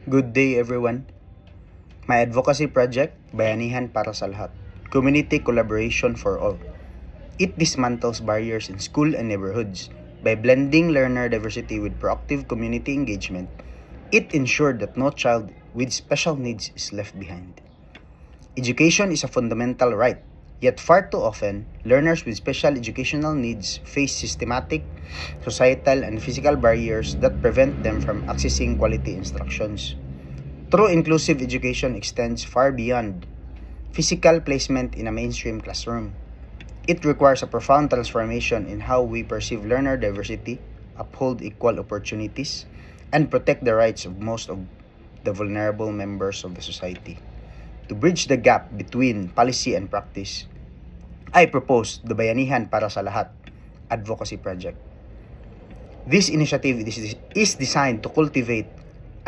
Good day everyone. My advocacy project, Bayanihan para sa Lahat. Community collaboration for all. It dismantles barriers in school and neighborhoods. By blending learner diversity with proactive community engagement, it ensured that no child with special needs is left behind. Education is a fundamental right, yet far too often, learners with special educational needs face systematic, societal, and physical barriers that prevent them from accessing quality instructions. True inclusive education extends far beyond physical placement in a mainstream classroom. It requires a profound transformation in how we perceive learner diversity, uphold equal opportunities, and protect the rights of most of the vulnerable members of the society. To bridge the gap between policy and practice, I propose the Bayanihan para sa Lahat advocacy project. This initiative is designed to cultivate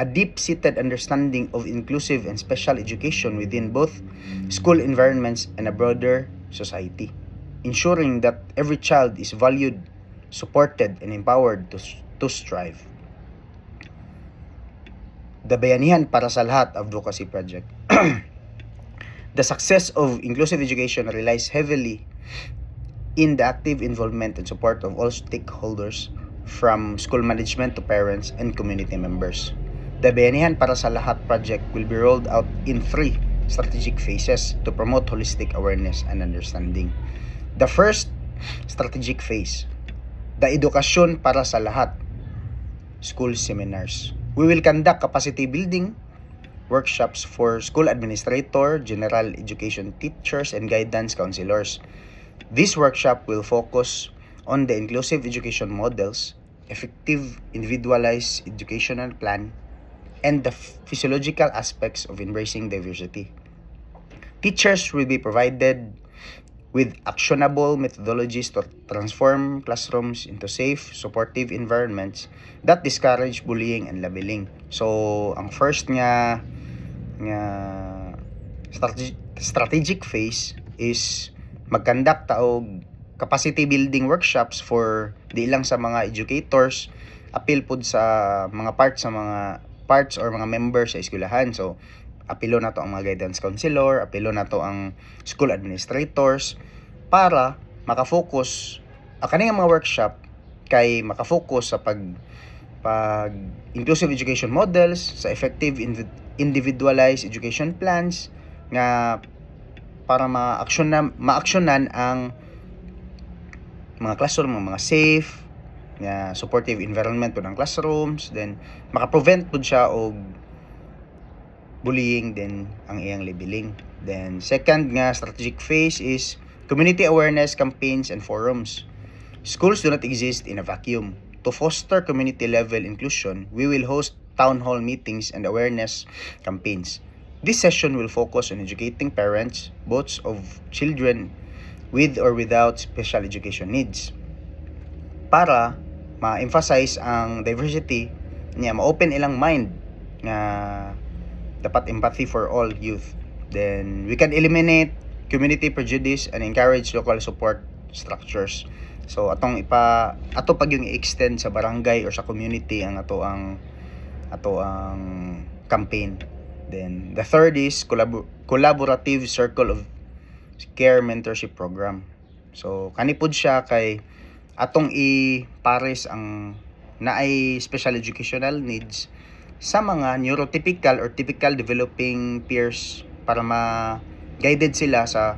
a deep-seated understanding of inclusive and special education within both school environments and a broader society, ensuring that every child is valued, supported, and empowered to strive. The Bayanihan para sa Lahat advocacy project. The success of inclusive education relies heavily in the active involvement and support of all stakeholders, from school management to parents and community members. The Bayanihan para sa Lahat project will be rolled out in 3 strategic phases to promote holistic awareness and understanding. The first strategic phase, the Edukasyon para sa Lahat school seminars. We will conduct capacity building workshops for school administrator, general education teachers, and guidance counselors. This workshop will focus on the inclusive education models, effective individualized educational plan, and the physiological aspects of embracing diversity. Teachers will be provided with actionable methodologies to transform classrooms into safe, supportive environments that discourage bullying and labeling. So, ang first nga strategic phase is magkandak og capacity building workshops for di lang sa mga educators, apil pud sa mga parts or mga members sa eskwelahan. So apilo na to ang mga guidance counselor, apilo na to ang school administrators para makafocus kaning mga workshop kay makafocus sa pag inclusive education models, sa effective individualized education plans nga para ma-actionan ang mga classroom, mga safe nga supportive environment po ng classrooms, then maka-prevent po siya og bullying din ang iyang labeling. Then second nga strategic phase is community awareness campaigns and forums. Schools do not exist in a vacuum. To foster community level inclusion, we will host town hall meetings and awareness campaigns. This session will focus on educating parents, both of children with or without special education needs, para ma-emphasize ang diversity niya, ma-open ilang mind nga dapat empathy for all youth. Then we can eliminate community prejudice and encourage local support structures. So ato pag yung i-extend sa barangay or sa community ang ato ang campaign. Then the third is collaborative circle of care mentorship program. So kani pud siya kay atong i-pares ang naay special educational needs sa mga neurotypical or typical developing peers para ma-guided sila sa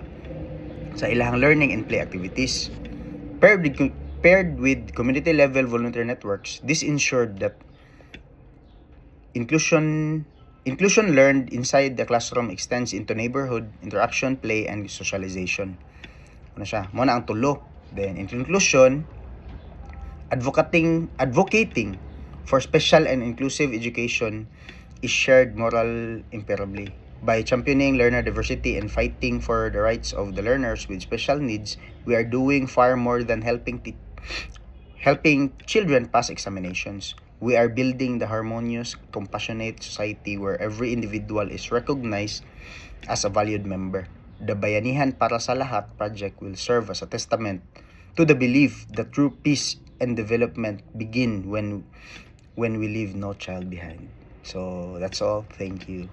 ilahang learning and play activities. Paired with community level volunteer networks, this ensured that inclusion learned inside the classroom extends into neighborhood interaction, play, and socialization. Ano siya? Muna ang tulo. Then in conclusion, advocating for special and inclusive education is shared moral imperatively. By championing learner diversity and fighting for the rights of the learners with special needs, we are doing far more than helping children pass examinations. We are building the harmonious, compassionate society where every individual is recognized as a valued member. The Bayanihan para sa Lahat project will serve as a testament to the belief that true peace and development begin when we leave no child behind. So, that's all. Thank you.